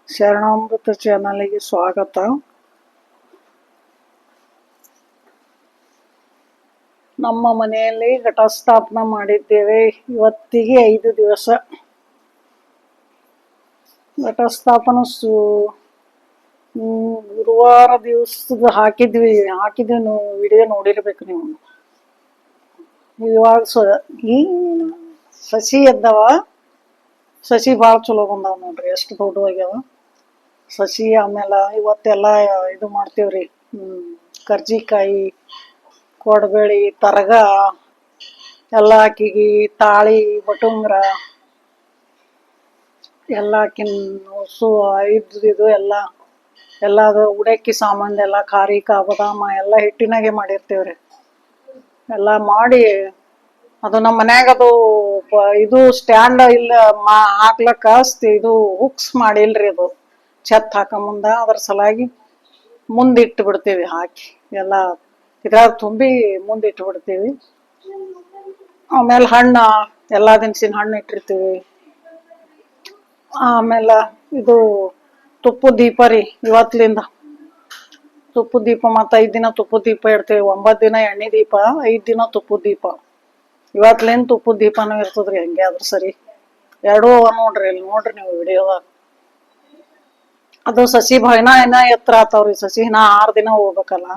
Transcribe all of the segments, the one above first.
ಶರಣಾಮೃತ ಚಾನಲ್ಗೆ ಸ್ವಾಗತ. ನಮ್ಮ ಮನೆಯಲ್ಲಿ ಘಟಸ್ಥಾಪನ ಮಾಡಿದ್ದೇವೆ. ಇವತ್ತಿಗೆ 5 ದಿವಸ ಘಟಸ್ಥಾಪನ ಗುರುವಾರ ದಿವಸದ ಹಾಕಿದ್ವಿ ವಿಡಿಯೋ ನೋಡಿರ್ಬೇಕು ನೀವು. ಇವಾಗ ಈ ಸಸಿ ಎದ್ದವ, ಸಸಿ ಭಾಳ ಚಲೋ ಬಂದಾವ ನೋಡ್ರಿ, ಎಷ್ಟು ದೊಡ್ಡ ಆಗ್ಯಾವ ಸಸಿ. ಆಮೇಲೆ ಇವತ್ತೆಲ್ಲ ಇದು ಮಾಡ್ತೀವ್ರಿ, ಕರ್ಜಿಕಾಯಿ, ಕೊಡಬೇಳಿ, ತರಗ ಎಲ್ಲ ಆಕಿಗಿ, ತಾಳಿ, ಬಟುಂಗ್ರ ಎಲ್ಲ ಆಕಿನ ಹೊಸು ಇದು ಎಲ್ಲ ಅದು ಉಡಕ್ಕಿ ಸಾಮಾನು ಎಲ್ಲ ಖಾರಿಕ ಬದಾಮ ಎಲ್ಲ ಹಿಟ್ಟಿನಾಗೆ ಮಾಡಿರ್ತೀವ್ರಿ. ಎಲ್ಲ ಮಾಡಿ ಅದು ನಮ್ಮ ಮನ್ಯಾಗ ಅದು ಇದು ಸ್ಟ್ಯಾಂಡ್ ಇಲ್ಲ ಹಾಕ್ಲಕ್ಕ ಇದು ಹುಕ್ಸ್ ಮಾಡಿಲ್ರಿ, ಅದು ಛತ್ ಹಾಕ ಮುಂದ, ಅದ್ರ ಸಲಾಗಿ ಮುಂದಿಟ್ಟು ಬಿಡ್ತೀವಿ. ಹಾಕಿ ಎಲ್ಲ ಇದ್ರಾಗ ತುಂಬಿ ಮುಂದಿಟ್ಟು ಬಿಡ್ತೀವಿ. ಆಮೇಲೆ ಹಣ್ಣು ಎಲ್ಲ ದಿನಸಿನ ಹಣ್ಣು ಇಟ್ಟಿರ್ತೀವಿ. ಆಮೇಲೆ ಇದು ತುಪ್ಪದ ದೀಪ ರೀ, ಇವತ್ತಿಂದ ತುಪ್ಪದ ದೀಪ. ಮತ್ತು 5 ದಿನ ತುಪ್ಪದ ದೀಪ ಇಡ್ತೀವಿ. 9 ದಿನ ಎಣ್ಣೆ ದೀಪ, 5 ದಿನ ತುಪ್ಪದ ದೀಪ. ಇವತ್ತಲಿಂದ ತುಪ್ಪದ ದೀಪನೂ ಇರ್ತದ್ರಿ. ಹಂಗೆ ಆದ್ರೆ ಸರಿ, ಎರಡೂ ನೋಡ್ರಿ, ಇಲ್ಲಿ ನೋಡ್ರಿ ನೀವು ವಿಡಿಯೋದಾಗ. ಅದು ಸಸಿ ಇನ್ನ ಎತ್ತರ ಆತಾವ್ರಿ. ಸಸಿ ಇನ್ನ 6 ದಿನ ಹೋಗ್ಬೇಕಲ್ಲ,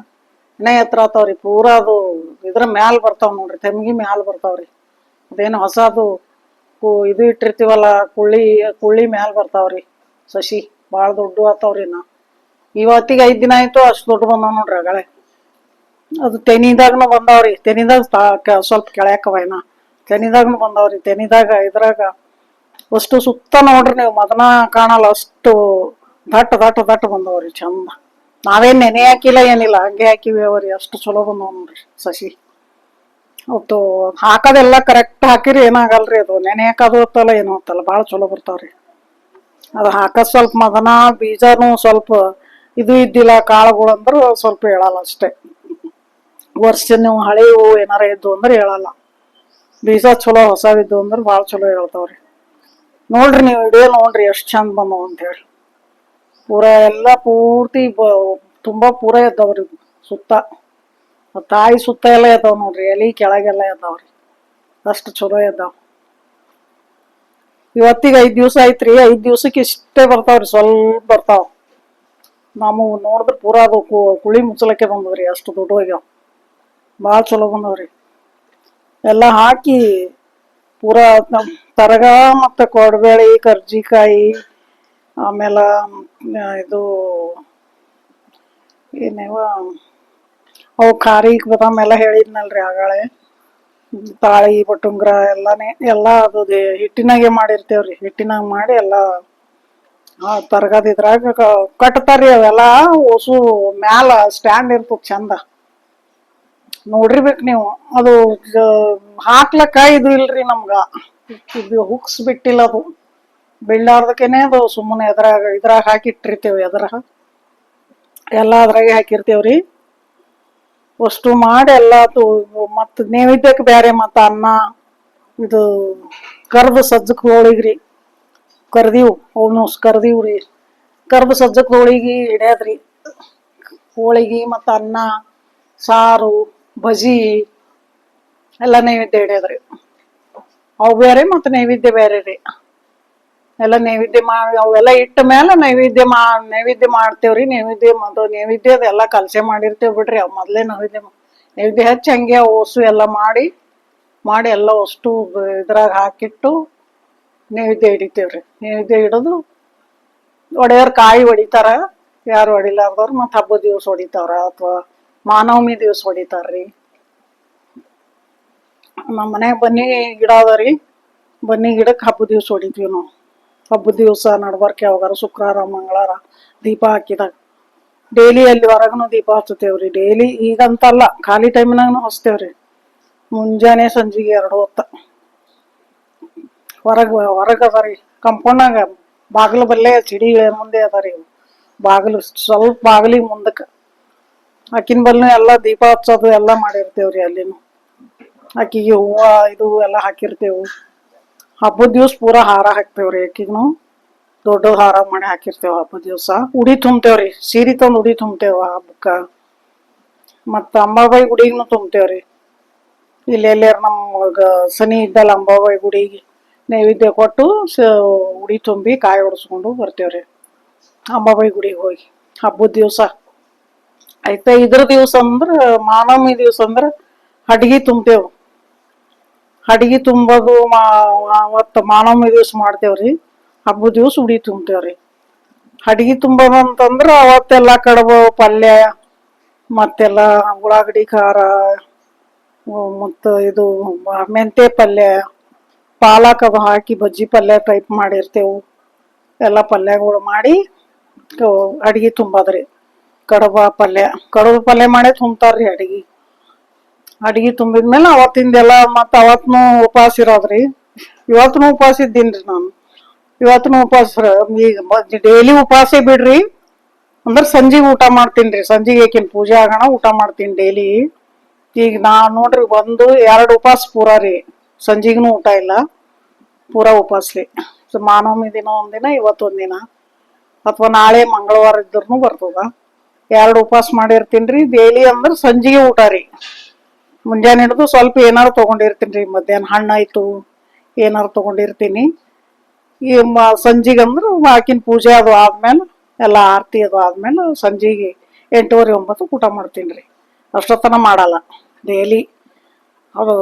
ಇನ್ನ ಎತ್ತರ ಆತಾವ್ರಿ. ಪೂರಾ ಅದು ಇದ್ರ ಮ್ಯಾಲ ಬರ್ತಾವ ನೋಡ್ರಿ, ತೆಮ್ಗಿ ಮ್ಯಾಲ ಬರ್ತಾವ್ರಿ. ಅದೇನು ಹೊಸದು ಇದು ಇಟ್ಟಿರ್ತೀವಲ್ಲ, ಕುಳ್ಳಿ ಮ್ಯಾಲ ಬರ್ತಾವ್ರಿ ಸಸಿ. ಭಾಳ ದೊಡ್ಡ ಆತಾವ್ರಿ. ಇವತ್ತಿಗೆ 5 ದಿನ ಆಯ್ತು, ಅಷ್ಟು ದೊಡ್ಡ ಬಂದಾವ ನೋಡ್ರಿ. ಅಗಳೆ ಅದು ತೆನಿದಾಗನು ಬಂದಾವ್ರಿ. ತೆನಿದಾಗ ಸ್ವಲ್ಪ ಕೆಳ್ಯಾಕವ, ತೆನಿದಾಗನು ಬಂದಾವ್ರಿ. ತೆನಿದಾಗ ಇದ್ರಾಗ ಅಷ್ಟು ಸುತ್ತ ನೋಡ್ರಿ ನೀವು, ಮದನ ಕಾಣಲ್ಲ ಅಷ್ಟು ದಟ್ ಬಂದವ್ರಿ, ಚಂದ. ನಾವೇನ್ ನೆನೆ ಹಾಕಿಲ್ಲ, ಏನಿಲ್ಲ, ಹಂಗೆ ಹಾಕಿವಿ ಅವ್ರಿ. ಅಷ್ಟು ಚಲೋ ಬಂದವ್ ನೋಡ್ರಿ ಸಸಿ. ಅವತ್ತು ಹಾಕೋದೆಲ್ಲ ಕರೆಕ್ಟ್ ಹಾಕಿರಿ ಏನಾಗಲ್ರಿ. ಅದು ನೆನೆ ಹಾಕೋದು ಹೊತ್ತಲ್ಲ ಏನು ಹೊತ್ತಲ್ಲ, ಭಾಳ ಚಲೋ ಬರ್ತಾವ್ರಿ. ಅದು ಹಾಕೋದ್ ಸ್ವಲ್ಪ ಮದನ ಬೀಜನೂ ಸ್ವಲ್ಪ ಇದು ಇದ್ದಿಲ್ಲ, ಕಾಳುಗಳು ಅಂದ್ರೆ ಸ್ವಲ್ಪ ಹೇಳಲ್ಲ ಅಷ್ಟೇ. ವರ್ಷ ನೀವು ಹಳೆವು ಏನಾರ ಇದ್ದು ಅಂದ್ರೆ ಹೇಳಲ್ಲ. ಬೀಜ ಚಲೋ ಹೊಸವಿದ್ದು ಅಂದ್ರೆ ಭಾಳ ಚಲೋ ಹೇಳ್ತಾವ್ರಿ. ನೋಡ್ರಿ ನೀವು ವಿಡಿಯೋ ನೋಡ್ರಿ, ಎಷ್ಟು ಚಂದ ಬಂದವ ಅಂತ ಹೇಳಿ. ಎಲ್ಲ ಪೂರ್ತಿ ತುಂಬಾ ಪೂರ ಎದ್ದಾವ್ರಿ ಸುತ್ತ. ತಾಯಿ ಸುತ್ತ ಎಲ್ಲ ಎದ್ದಾವ್ ನೋಡ್ರಿ, ಎಲಿ ಕೆಳಗೆಲ್ಲ ಎದ್ದಾವ್ರಿ. ಅಷ್ಟು ಚಲೋ ಎದ್ದಾವ. ಇವತ್ತಿಗೆ 5 ದಿವಸ ಐತ್ರಿ. 5 ದಿವ್ಸಕ್ಕೆ ಇಷ್ಟೇ ಬರ್ತಾವ್ರಿ, ಸ್ವಲ್ಪ ಬರ್ತಾವ. ನಾವು ನೋಡಿದ್ರೆ ಪೂರಾ ಅದು ಕುಳಿ ಮುಚ್ಚಲಕ್ಕೆ ಬಂದವ್ರಿ, ಅಷ್ಟು ದೊಡ್ಡ ಹೋಗ್ಯಾವ. ಭಾಳ ಚಲೋ ಬಂದವ್ರಿ. ಎಲ್ಲ ಹಾಕಿ ಪೂರಾ ತರಗ ಮತ್ತು ಕೊಡಬೇಳಿ, ಕರ್ಜಿಕಾಯಿ, ಆಮೇಲೆ ಇದು ಏನೇವ ಅವು ಖಾರಿಕ ಬದಾಮ್ ಎಲ್ಲ ಹೇಳಿದ್ನಲ್ರಿ ಆಗಾಳೆ. ತಾಳಿ, ಬಟುಂಗ್ರ ಎಲ್ಲ ಅದು ಹಿಟ್ಟಿನಾಗೆ ಮಾಡಿರ್ತೇವ್ರಿ. ಹಿಟ್ಟಿನಾಗ ಮಾಡಿ ಎಲ್ಲ ತರಗದ ಇದ್ರಾಗ ಕಟ್ತಾರ್ರಿ. ಅವೆಲ್ಲ ಹೊಸು ಮ್ಯಾಲ ಸ್ಟ್ಯಾಂಡ್ ಇರ್ತದ ಚಂದ, ನೋಡಿರ್ಬೇಕು ನೀವು. ಅದು ಹಾಕ್ಲಕ್ಕ ಇದು ಇಲ್ರಿ ನಮ್ಗ, ಇದು ಹುಕ್ಸ್ ಬಿಟ್ಟಿಲ್ಲ. ಅದು ಬೀಳಾರ್ದಕ್ಕೇನೆ ಅದು ಸುಮ್ಮನೆ ಇದ್ರಾಗ ಹಾಕಿ ಇಟ್ಟಿರ್ತೇವಿ. ಎಲ್ಲ ಅದ್ರಾಗೆ ಹಾಕಿರ್ತೇವ್ರಿ. ಅಷ್ಟು ಮಾಡಿ ಎಲ್ಲ ಮತ್ ನೈವೇದ್ಯಕ್ಕೆ ಬೇರೆ, ಮತ್ತ ಅನ್ನ ಇದು ಕರ್ದು ಸಜ್ಜಕ್ ಹೋಳಿಗ್ರಿ, ಅವನು ಕರ್ದೀವ್ರಿ. ಕರ್ದು ಸಜ್ಜಕ್ ಹೋಳಿಗಿ ಹಿಡ್ಯಾದ್ರಿ. ಹೋಳಿಗಿ ಮತ್ತ ಅನ್ನ, ಸಾರು, ಬಜಿ ಎಲ್ಲ ನೈವೇದ್ಯ ಹಿಡ್ಯಾದ್ರಿ. ಅವು ಬೇರೆ ಮತ್ತು ನೈವೇದ್ಯ ಬೇರೆ ರೀ. ಎಲ್ಲ ನೈವೇದ್ಯ ಮಾಡಿ ಅವೆಲ್ಲ ಇಟ್ಟ ಮೇಲೆ ನೈವೇದ್ಯ ಮಾಡ್ತೇವ್ರಿ. ನೈವೇದ್ಯದ ಎಲ್ಲ ಕಲಸೆ ಮಾಡಿರ್ತೇವ್ ಬಿಡ್ರಿ. ಅವ್ ಮೊದ್ಲೇ ನೈವೇದ್ಯ ಹಚ್ಚಿ ಹಂಗೆ ಓಸು ಎಲ್ಲ ಮಾಡಿ ಎಲ್ಲ ಅಷ್ಟು ಇದ್ರಾಗ ಹಾಕಿಟ್ಟು ನೈವೇದ್ಯ ಹಿಡಿತೇವ್ರಿ. ನೈವೇದ್ಯ ಹಿಡಿದು ಒಡೆಯವ್ರ ಕಾಯಿ ಹೊಡಿತಾರ, ಯಾರು ಹೊಡಿಲಾರ್ದವ್ರು ಮತ್ತು ಹಬ್ಬದ ದಿವಸ ಹೊಡಿತಾರ, ಅಥವಾ ಮಹಾನವಮಿ ದಿವಸ ಹೊಡಿತಾರ್ರಿ. ನಮ್ಮ ಮನ್ಯಾಗ ಬನ್ನಿ ಗಿಡ ಅದರಿ, ಬನ್ನಿ ಗಿಡಕ್ಕೆ ಹಬ್ಬದ ದಿವಸ ಹೊಡಿತೀವಿ ನಾವು. ಹಬ್ಬದ ದಿವಸ ನಡ್ಬರ್ಕ ಯಾವಾಗಾರ ಶುಕ್ರವಾರ, ಮಂಗಳವಾರ ದೀಪ ಹಾಕಿದಾಗ ಡೈಲಿ ಅಲ್ಲಿ ಹೊರಗನು ದೀಪ ಹಚ್ತೇವ್ರಿ. ಡೈಲಿ ಈಗಂತಲ್ಲ, ಖಾಲಿ ಟೈಮ್ನಾಗನು ಹಚ್ತೇವ್ರಿ. ಮುಂಜಾನೆ ಸಂಜೆಗೆ 2 ಹೊತ್ತ ಹೊರಗ ಅದಾರಿ. ಕಂಪೌಂಡ್ನಾಗ ಬಾಗಿಲು ಬಲ್ಲೇ ಚಿಡಿ ಮುಂದೆ ಅದಾರಿ. ಬಾಗಿಲು ಸ್ವಲ್ಪ ಬಾಗಿಲಿಗೆ ಮುಂದಕ್ಕೆ ಆಕಿನ ಬಲ್ನು ಎಲ್ಲ ದೀಪ ಹಚ್ಚೋದು ಎಲ್ಲ ಮಾಡಿರ್ತೇವ್ರಿ. ಅಲ್ಲಿನು ಆಕಿಗೆ ಹೂವ ಇದು ಎಲ್ಲ ಹಾಕಿರ್ತೇವು. ಹಬ್ಬದ ದಿವ್ಸ ಪೂರಾ ಹಾರ ಹಾಕ್ತೇವ್ರಿ ಆಕಿಗೂ. ದೊಡ್ಡ ಹಾರ ಮಾಡಿ ಹಾಕಿರ್ತೇವ ಹಬ್ಬದ ದಿವಸ. ಉಡಿ ತುಂಬ್ತೇವ್ರಿ, ಸೀರೆ ತಂದು ಉಡಿ ತುಂಬ್ತೇವ ಹಬ್ಬಕ್ಕ. ಮತ್ತ ಅಂಬಾಬಾಯಿ ಗುಡಿಗೂ ತುಂಬ್ತೇವ್ರಿ. ಇಲ್ಲಿ ಎಲ್ಲಾರ ನಮ್ಗ ಸನಿ ಇದ್ದಲ್ಲ ಅಂಬಾಬಾಯಿ ಗುಡಿಗೆ ನೈವೇದ್ಯ ಕೊಟ್ಟು ಉಡಿ ತುಂಬಿ ಕಾಯಿ ಹೊಡ್ಸ್ಕೊಂಡು ಬರ್ತೇವ್ರಿ ಅಂಬಾಬಾಯಿ ಗುಡಿಗೆ ಹೋಗಿ ಹಬ್ಬದ ದಿವಸ. ಆಯ್ತಾ ಇದ್ರ ದಿವಸ ಅಂದ್ರ ಮಾನವಮಿ ದಿವಸ ಅಂದ್ರ ಹಡ್ಗಿ ತುಂಬ್ತೇವ್. ಹಡ್ಗಿ ತುಂಬೋದು ಅವತ್ತ ಮಾನವಮಿ ದಿವಸ ಮಾಡ್ತೇವ್ರಿ. ಹಬ್ಬದ ದಿವಸ ಉಡಿ ತುಂಬ್ತೇವ್ರಿ. ಹಡ್ಗಿ ತುಂಬೋದಂತಂದ್ರ ಅವತ್ತೆಲ್ಲ ಕಡುಬು ಪಲ್ಯ ಮತ್ತೆಲ್ಲ ಉಳ್ಳಾಗಡ್ಡಿ ಖಾರ ಮತ್ತು ಇದು ಮೆಂತೆ ಪಲ್ಯ ಪಾಲಕ್ ಅದು ಹಾಕಿ ಬಜ್ಜಿ ಪಲ್ಯ ಟೈಪ್ ಮಾಡಿರ್ತೇವು. ಎಲ್ಲ ಪಲ್ಯಗಳು ಮಾಡಿ ಅಡ್ಗಿ ತುಂಬೋದ್ರಿ. ಕಡುಬು ಪಲ್ಯ ಮಾಡೇ ತುಂಬ್ತಾರ್ರಿ ಅಡ್ಗಿ. ಅಡ್ಗಿ ತುಂಬಿದ್ಮೇಲೆ ಅವತ್ತಿಂದೆಲ್ಲ ಮತ್ತ ಅವತ್ನು ಉಪವಾಸ ಇರೋದ್ರಿ. ಇವತ್ನು ಉಪವಾಸ ಇದ್ದೀನ್ರಿ ನಾನು. ಇವತ್ನು ಉಪವಾಸ ಈಗ ಡೈಲಿ ಉಪವಾಸ ಬಿಡ್ರಿ, ಅಂದ್ರ ಸಂಜಿಗೆ ಊಟ ಮಾಡ್ತೀನ್ರಿ. ಸಂಜಿಗೆ ಏಕಿನ್ ಪೂಜೆ ಆಗೋಣ ಊಟ ಮಾಡ್ತೀನಿ ಡೈಲಿ. ಈಗ ನಾ ನೋಡ್ರಿ 1-2 ಉಪವಾಸ ಪೂರ ರೀ. ಸಂಜಿಗೂ ಊಟ ಇಲ್ಲ, ಪೂರಾ ಉಪವಾಸ ರೀ. ಮಾನವಮಿ ದಿನ ಒಂದಿನ, ಇವತ್ತೊಂದಿನ, ಅಥವಾ ನಾಳೆ ಮಂಗಳವಾರ ಇದ್ರೂ ಬರ್ತದ. 2 ಉಪವಾಸ ಮಾಡಿರ್ತೀನ್ರಿ. ಡೈಲಿ ಅಂದ್ರ ಸಂಜಿಗೆ ಊಟ ರೀ. ಮುಂಜಾನೆ ಹಿಡಿದು ಸ್ವಲ್ಪ ಏನಾರು ತಗೊಂಡಿರ್ತೀನಿ. ಮಧ್ಯಾಹ್ನ ಹಣ್ಣಾಯ್ತು ಏನಾರು ತಗೊಂಡಿರ್ತೀನಿ. ಈ ಸಂಜಿಗೆ ಅಂದ್ರ ಆಕಿನ ಪೂಜೆ ಅದು ಆದ್ಮೇಲೆ ಎಲ್ಲ ಆರತಿ ಅದು ಆದ್ಮೇಲೆ ಸಂಜಿಗೆ 8:30-9 ಊಟ ಮಾಡ್ತೀನಿ. ಅಷ್ಟೊತ್ತನ ಮಾಡಲ್ಲ ಡೈಲಿ ಅದು.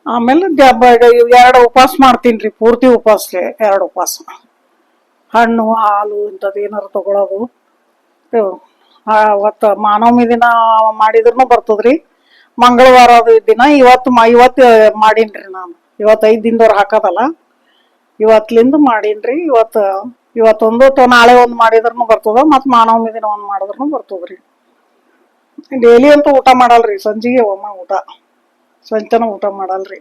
ಆಮೇಲೆ 2 ಉಪವಾಸ ಮಾಡ್ತೀನಿ. ಪೂರ್ತಿ ಉಪವಾಸ ರೀ. 2 ಉಪವಾಸ, ಹಣ್ಣು ಹಾಲು ಇಂಥದ್ದು ಏನಾರು ತಗೊಳೋದು. ಅವತ್ತು ಮಾನವಮಿ ದಿನ ಮಾಡಿದ್ರೂ ಬರ್ತದ್ರಿ. ಮಂಗಳವಾರ ದಿನ ಇವತ್ತು ಮಾಡೀನ್ರಿ ನಾನು. 5 ದಿನದವ್ರು ಹಾಕೋದಲ್ಲ, ಇವತ್ಲಿಂದ ಮಾಡೀನ್ರಿ. ಇವತ್ತೊಂದು ಅಥವಾ ನಾಳೆ ಒಂದು ಮಾಡಿದ್ರೂ ಬರ್ತದ. ಮತ್ ಮಾನವಮಿ ದಿನ ಒಂದ್ ಮಾಡಿದ್ರೂ ಬರ್ತದ್ರಿ. ಡೈಲಿ ಅಂತೂ ಊಟ ಮಾಡಲ್ರಿ. ಸಂಜಿಗೆ ಒಮ್ಮ ಊಟ, ಸಂಜೆತನ ಊಟ ಮಾಡಲ್ರಿ.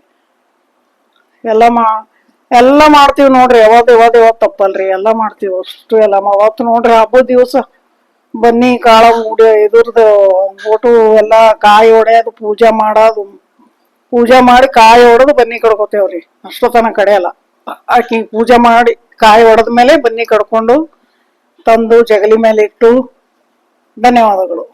ಎಲ್ಲ ಮಾಡ್ತೀವಿ ನೋಡ್ರಿ. ಯಾವತ್ತು ತಪ್ಪಲ್ರಿ. ಎಲ್ಲ ಮಾಡ್ತೀವಿ ಅಷ್ಟು ಎಲ್ಲ. ಅವತ್ತು ನೋಡ್ರಿ ಹಬ್ಬದ ದಿವಸ ಬನ್ನಿ ಕಾಳ ಇದ್ರದ್ದು ಒಟ್ಟು ಎಲ್ಲ ಕಾಯಿ ಹೊಡೆಯೋದು, ಪೂಜೆ ಮಾಡಿ ಕಾಯಿ ಹೊಡೆದು ಬನ್ನಿ ಕಡ್ಕೋತೇವ್ರಿ. ಅಷ್ಟೊತ್ತನ ಕಡೆಯಲ್ಲ. ಆಕಿ ಪೂಜೆ ಮಾಡಿ ಕಾಯಿ ಹೊಡೆದ್ಮೇಲೆ ಬನ್ನಿ ಕಡ್ಕೊಂಡು ತಂದು ಜಗಲಿ ಮೇಲೆ ಇಟ್ಟು. ಧನ್ಯವಾದಗಳು.